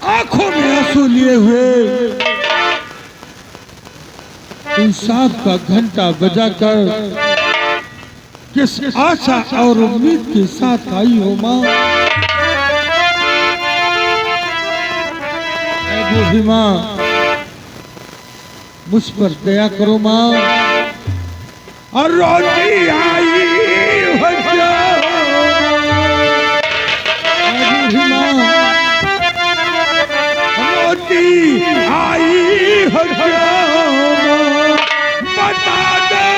आंखों में आंसू लिए हुए इंसाफ का घंटा बजाकर किस आशा और उम्मीद के साथ आई हो माँ। बूढ़ी माँ, मुझ पर दया करो माँ। और रोटी आई हो बूढ़ी माँ, रोटी आई हो बता दे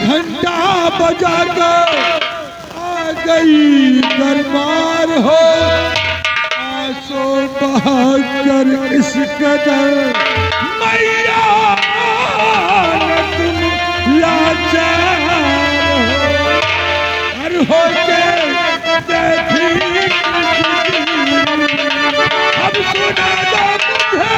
घंटा बजाकर आ गई दरबार हो। आंसू बहाकर इस कदर मैया तुम लाचार हो के देखी अब सुना दो मुझे।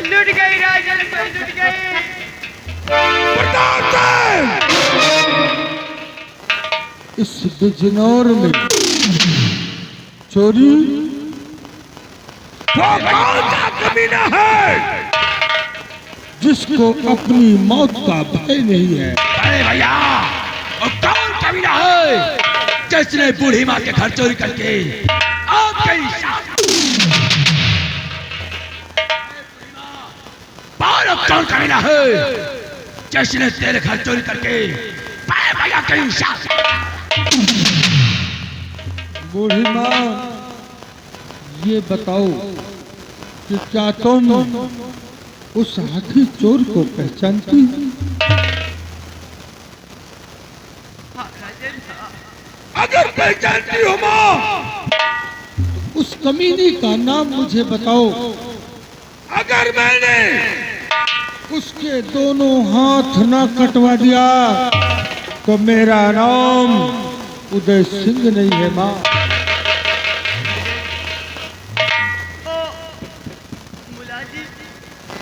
लुट गई राजन, लुट गई। इस बिजनौर में चोरी वो कौन सा कमीना है जिसको अपनी मौत का भय नहीं है? अरे भैया, वो कौन कमीना है जिसने बूढ़ी माँ के घर चोरी करके आपके कौन कमीना है जिसने तेरे घर चोरी करके भैया कहीं बूढ़ी माँ, ये बताओ कि क्या तुम उस हाथी चोर को पहचानती हो? अगर पहचानती हो माँ, उस कमीनी का नाम मुझे बताओ। अगर मैंने उसके दोनों हाथ न कटवा दिया तो मेरा नाम उदय सिंह नहीं है माँ। मुलाजी,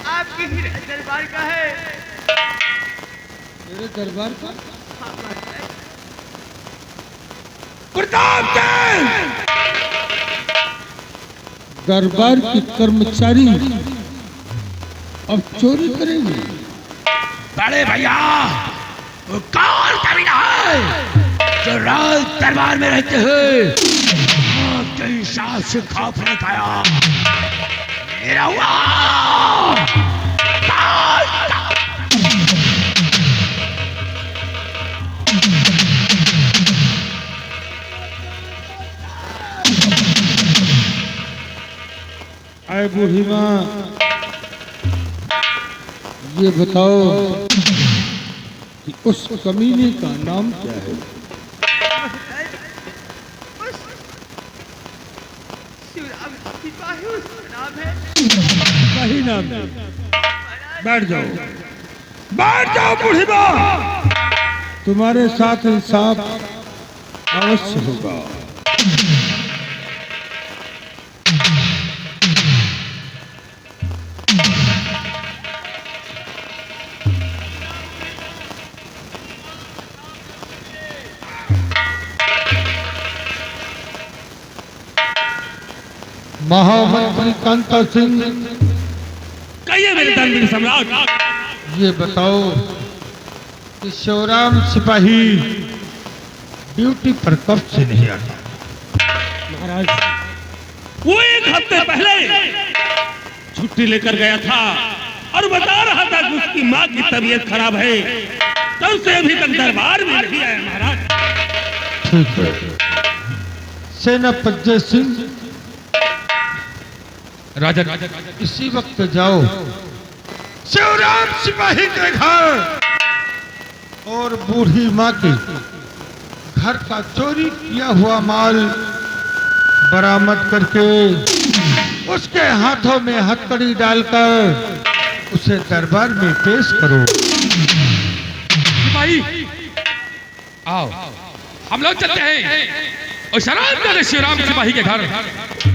आपकी ही दरबार का है। मेरे दरबार का? प्रताप दरबार की कर्मचारी अब चोरी करेंगे? बड़े भैया, वो कौन कमीना है जो राज दरबार में रहते हुए आपके इंसाफ से खौफ नहीं खाया। मेरा हुआ आए बूढ़ी माँ, ये बताओ कि उस कमीने का नाम क्या है? शिवराम सिपाही उसका नाम है। वही नाम है। बैठ जाओ, बैठ जाओ बूढ़ी माँ, तुम्हारे साथ इंसाफ अवश्य होगा। महामंत्री कांता सिंह, कहिए मेरे धर्मवीर सम्राट। ये बताओ कि शिवराम सिपाही ड्यूटी पर कब से नहीं आता? महाराज, वो 1 हफ्ते पहले छुट्टी लेकर गया था और बता रहा था कि उसकी माँ की तबीयत खराब है, तब से अभी तक दरबार में नहीं आया महाराज। ठीक है। सेनापति सिंह, राजा इसी वक्त जाओ शिवराम सिपाही के घर और बूढ़ी माँ के घर का चोरी किया हुआ माल बरामद करके उसके हाथों में हथकड़ी डालकर उसे दरबार में पेश करो। सिपाही आओ, हम लोग चलते हैं और शराब कर शिवराम सिपाही के घर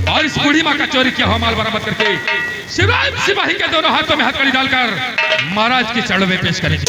और इस बूढ़ी माँ का चोरी किया हुआ माल बरामद करके शिवराम सिपाही के दोनों हाथों में हथकड़ी डालकर महाराज के चरणों में पेश करेंगे।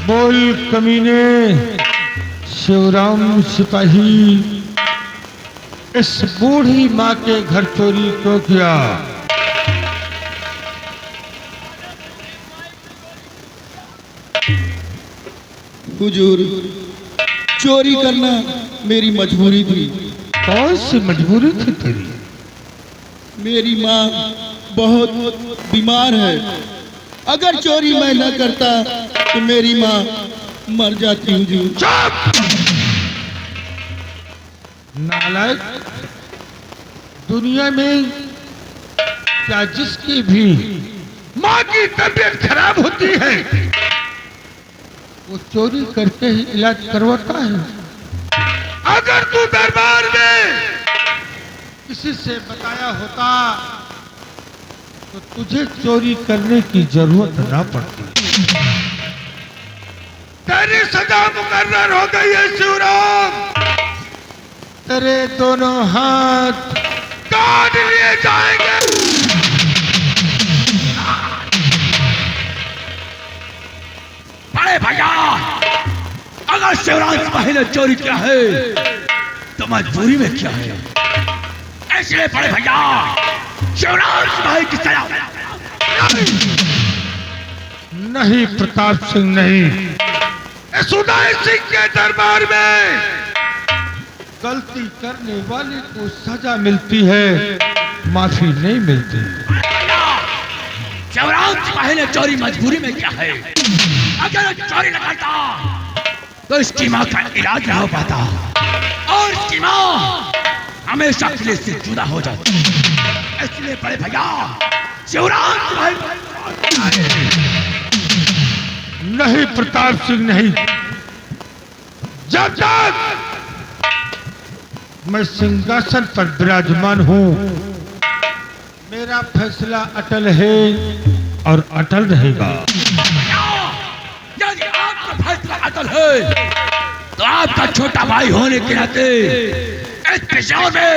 बोल कमीने, शिवराम सिपाही इस बूढ़ी माँ के घर चोरी क्यों किया? हुजूर, चोरी करना मेरी मजबूरी थी। कौन सी मजबूरी थी तेरी? मेरी माँ बहुत बीमार है। अगर चोरी मैं न करता तो मेरी माँ मर जाती। हुजूर। चुप! नालायक! दुनिया में क्या जिसकी भी माँ की तबीयत खराब होती है वो चोरी करके ही इलाज करवाता है? अगर तू दरबार में किसी से बताया होता तो तुझे चोरी करने की जरूरत ना पड़ती। तेरी सजा मुकर्रर हो गई है शिवराम। तेरे दोनों हाथ काट लिए जाएंगे। बड़े भैया, अगर शिवराम सिपाही ने चोरी किया है तो मजबूरी में किया है, इसलिए बड़े भैया शिवराम सिपाही की सजा। नहीं प्रताप सिंह, नहीं। सुदाई सिंह के दरबार में गलती करने वाले को सजा मिलती है, माफी नहीं मिलती। शिवराम सिपाही ने चोरी मजबूरी में किया है। अगर चोरी न करता तो इसकी माँ का इलाज न हो पाता और इसकी माँ हमेशा के लिए इससे जुदा हो जाती। इसलिए बड़े भैया शिवराम सिपाही। नहीं प्रताप सिंह, नहीं। जब तक मैं सिंहासन पर विराजमान हूँ, मेरा फैसला अटल है और अटल रहेगा। यदि आपका फैसला अटल है तो आपका छोटा भाई होने के नाते इस पेशावर में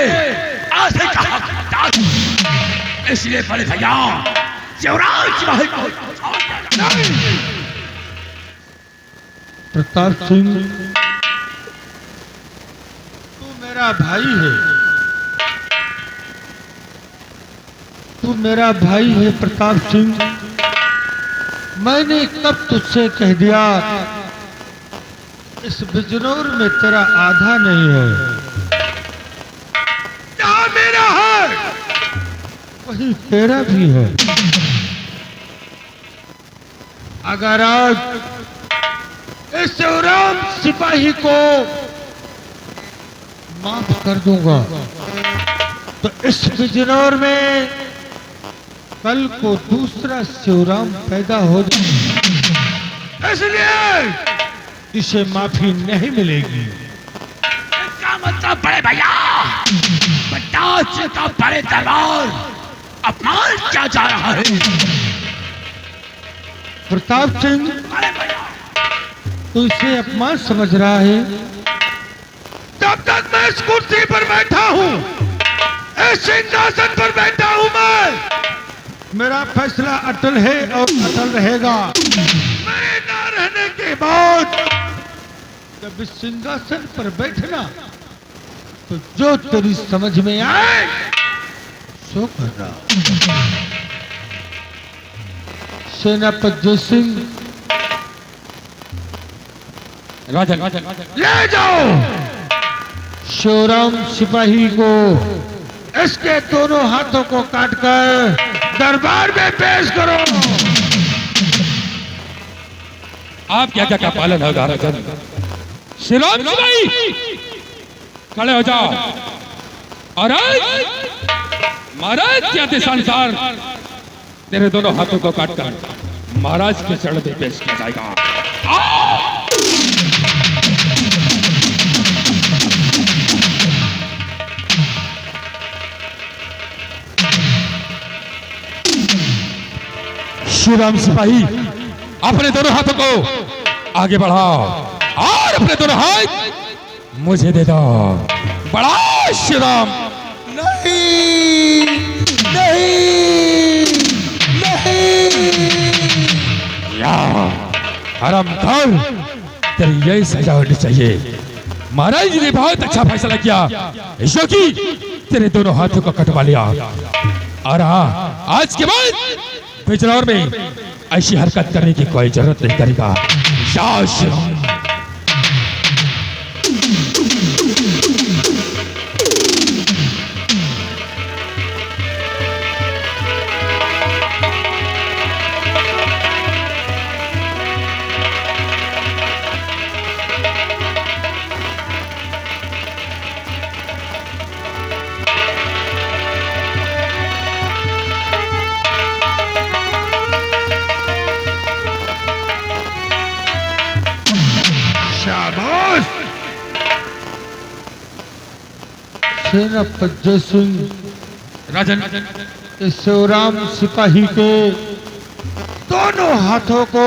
आसे का हकदार, इसलिए बड़े भैया शिवराज सिपाही को नहीं। प्रताप सिंह, तू मेरा भाई है, तू मेरा भाई है प्रताप सिंह। मैंने कब तुझसे कह दिया इस बिजनौर में तेरा आधा नहीं है, जहां मेरा है वही तेरा भी है। अगर आज इस शिवराम सिपाही को माफ कर दूंगा तो इस बिजनौर में कल को दूसरा शिवराम पैदा हो जाए, इसलिए इसे माफी नहीं मिलेगी। इसका मतलब बड़े भैया बटाच का बड़े दरबार अपमान किया जा रहा है। प्रताप सिंह, बड़े भैया तू इसे अपमान समझ रहा है? जब तक मैं इस कुर्सी पर बैठा हूँ, इस सिंहासन पर बैठा हूँ, मेरा फैसला अटल है और अटल रहेगा। मेरे ना रहने के बाद जब इस सिंहासन पर बैठना तो जो तेरी समझ में आए सो करना। सेनापति जय सिंह, राजन ले जाओ शिवराम सिपाही को, इसके दोनों हाथों को काटकर दरबार में पेश करो। आप क्या क्या क्या पालन होगा राजन? शिवराम सिपाही खड़े हो जाओ और आज महाराज के आदेशानुसार तेरे दोनों हाथों को काटकर महाराज के चरण में पेश किया जाएगा। शिवराम सिपाही अपने दोनों हाथों को आगे बढ़ाओ और अपने दोनों हाथ मुझे दे दो। बड़ा शिवराम। नहीं नहीं नहीं। या हरामखोर, तेरी यही सजा होनी चाहिए। महाराज जी ने बहुत अच्छा फैसला किया, ईश्वर की तेरे दोनों हाथों को कटवा लिया। और हाँ, आज के बाद बिजनौर में ऐसी हरकत करने की कोई जरूरत नहीं करेगा। जय श्री राम। सेनापति जय सिंह, राजन इस शिवराम सिपाही के दोनों हाथों को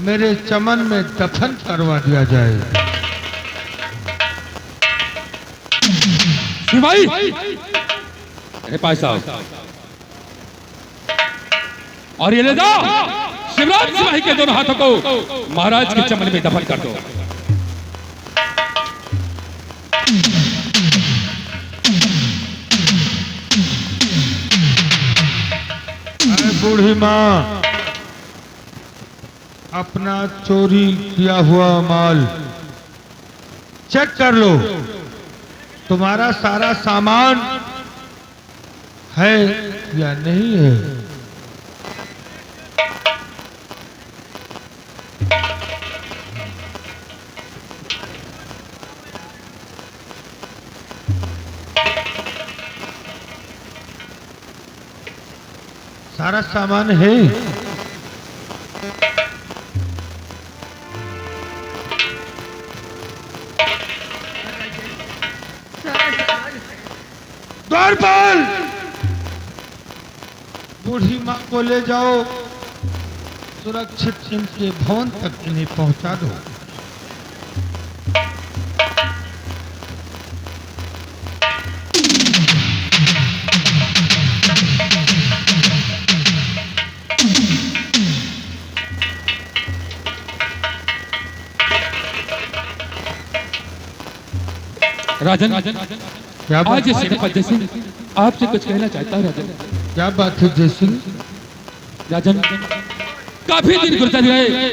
मेरे चमन में दफन करवा दिया जाए। सिपाही, अरे भाई साहब, और ये ले जाओ शिवराम सिपाही के दोनों हाथों को महाराज के चमन में दफन कर दो। बूढ़ी माँ, अपना चोरी किया हुआ माल चेक कर लो। तुम्हारा सारा सामान है या नहीं है? सारा सामान है। द्वारपाल, बूढ़ी माँ को ले जाओ, सुरक्षित इनके भवन तक इन्हें पहुंचा दो। राजन, क्या बात आज ये सेनापति जयसिंह आपसे कुछ कहना चाहता है। राजन, क्या बात है जयसिंह? राजन, काफी दिन गुजर गए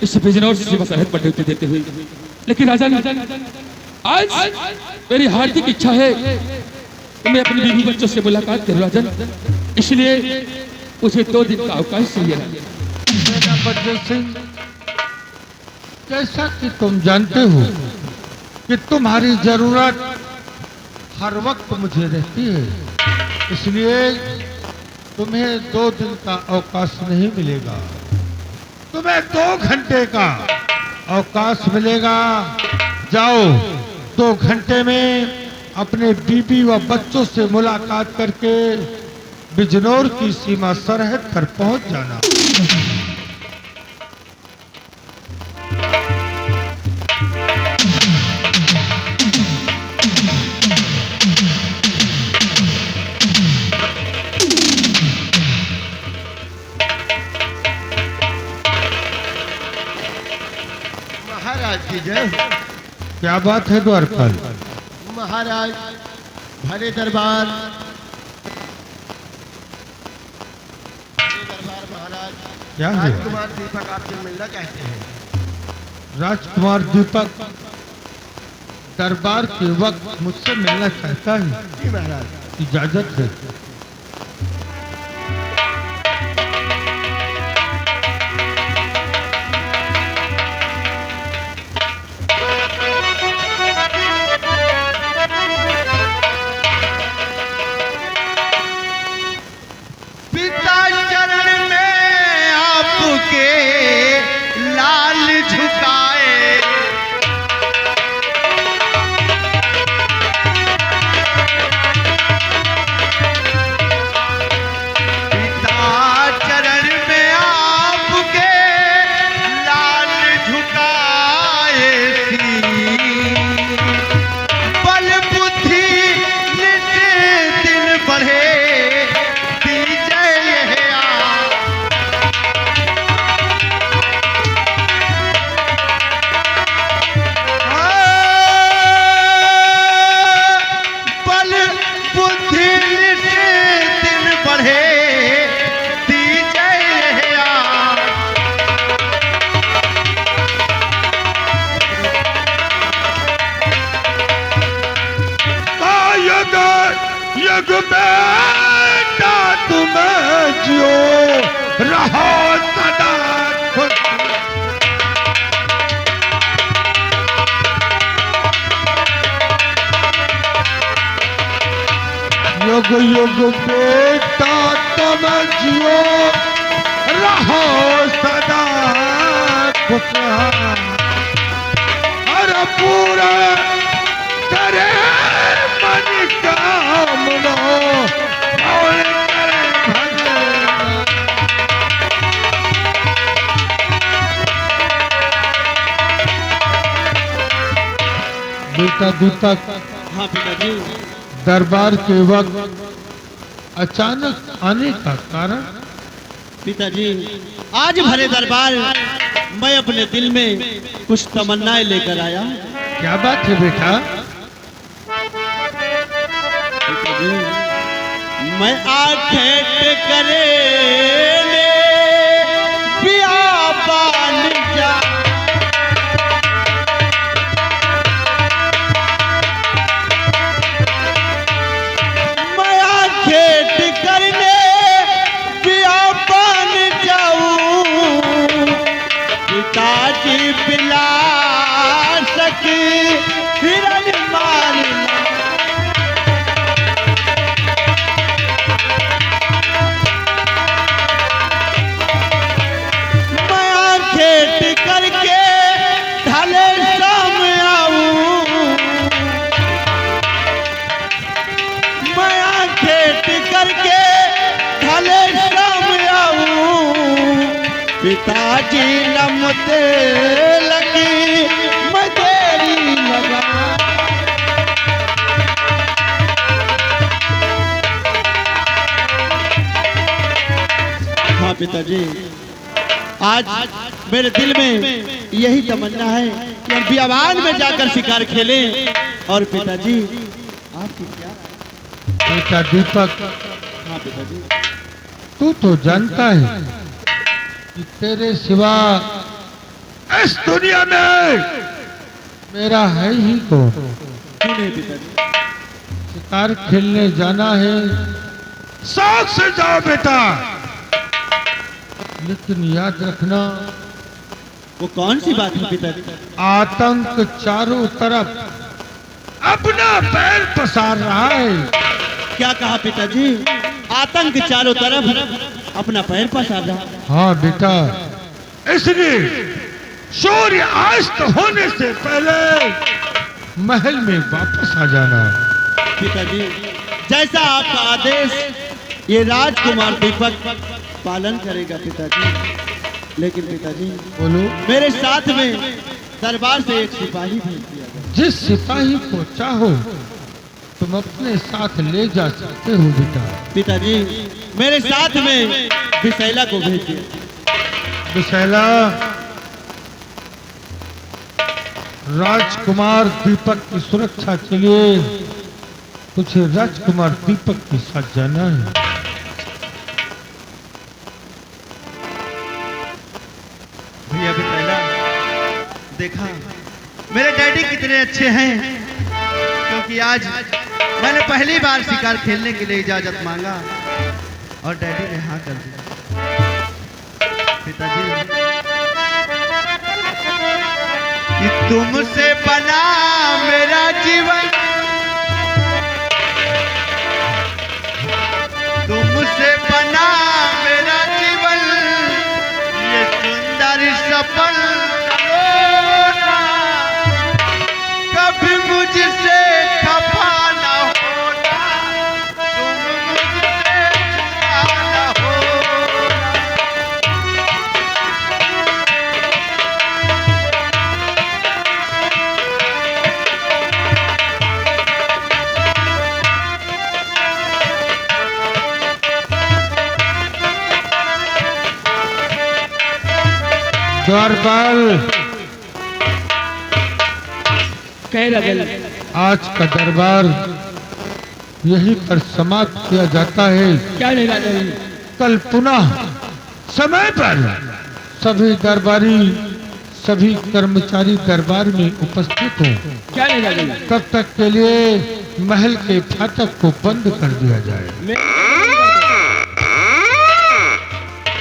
इस बिजनौर सेवा सरहद पर ड्यूटी देते हुए, लेकिन राजन आज मेरी हार्दिक इच्छा है कि मैं अपनी बीवी बच्चों से मुलाकात करूं। राजन, इसलिए मुझे 2 दिन का अवकाश चाहिए। सेनापति जयसिंह, जैसा कि तुम जानते हो कि तुम्हारी जरूरत हर वक्त मुझे रहती है, इसलिए तुम्हें 2 दिन का अवकाश नहीं मिलेगा। तुम्हें 2 घंटे का अवकाश मिलेगा। जाओ, 2 घंटे में अपने बीबी व बच्चों से मुलाकात करके बिजनौर की सीमा सरहद पर पहुंच जाना। महाराज की जय। क्या बात है द्वारपाल? महाराज, भरे दरबार महाराज, क्या है? राजकुमार दीपक आपसे मिलना चाहते हैं। राजकुमार दीपक दरबार के वक्त मुझसे मिलना चाहता है। जी महाराज। इजाजत है। पिता चरण में आपके लाल झुकाए, पिता चरण में आपके लाल झुकाए, बल बुद्धि नित दिन बढ़े, यग बेटा तुम्हें जियो रहो सदा खुश। युग युग बेटा तुम्हें जियो रहो सदा खुशहाल। हर पूरा करे मन कामना और करे भजन। बेटा दीपक, हाँ पिताजी। दरबार के वक्त अचानक आने का कारण? पिताजी, आज भरे दरबार मैं अपने दिल में कुछ तमन्नाएं लेकर आया। क्या बात है बेटा? पिताजी, मैं आखेट करे बियाबान जा, मैं आखेट करने बियाबान जाऊं, पिताजी पिला सकी हिरन मारना। खेत करके ढले शाम आऊं, मैं पिताजी, आज मेरे दिल में यही तमन्ना है कि हम बियाबान में जाकर शिकार खेलें। और पिताजी आपकी क्या? बेटा दीपक, हाँ पिताजी। तू तो जानता है कि तेरे सिवा इस दुनिया में मेरा है ही कौन। क्यों नहीं पिताजी? शिकार खेलने जाना है, शौक से जाओ बेटा, लेकिन याद रखना वो कौन सी बात है पिताजी? आतंक चारों तरफ अपना पैर पसार रहा है। क्या कहा पिताजी? आतंक चारों तरफ अपना पैर पसार रहा। हाँ बेटा, इसलिए सूर्य अस्त होने से पहले महल में वापस आ जाना। पिताजी जैसा आपका आदेश ये राजकुमार दीपक पालन करेगा पिताजी। लेकिन पिताजी बोलो। मेरे साथ में दरबार से एक सिपाही भेज दिया गया। जिस सिपाही को चाहो तुम अपने साथ ले जा सकते हो बेटा। पिताजी मेरे साथ में विशैला को भेज दिया। विशैला, राजकुमार दीपक की सुरक्षा के लिए तुझे राजकुमार दीपक के साथ जाना है। भैया विशैला, देखा मेरे डैडी कितने अच्छे हैं, क्योंकि आज मैंने पहली बार शिकार खेलने के लिए इजाजत मांगा और डैडी ने हाँ कर दिया। पिताजी कि तुमसे बना मेरा जीवन, तुमसे बना मेरा जीवन, ये सुंदर सपन होना, कभी मुझसे खफा न होना, तुम मुझसे जुदा न होना। द्वारपाल, कह रगल, आज का दरबार यहीं पर समाप्त किया जाता है। क्या नहीं राजन? कल पुनः समय पर सभी दरबारी, सभी कर्मचारी दरबार में उपस्थित हों। क्या नहीं राजन? तब तक के लिए महल के फाटक को बंद कर दिया जाए।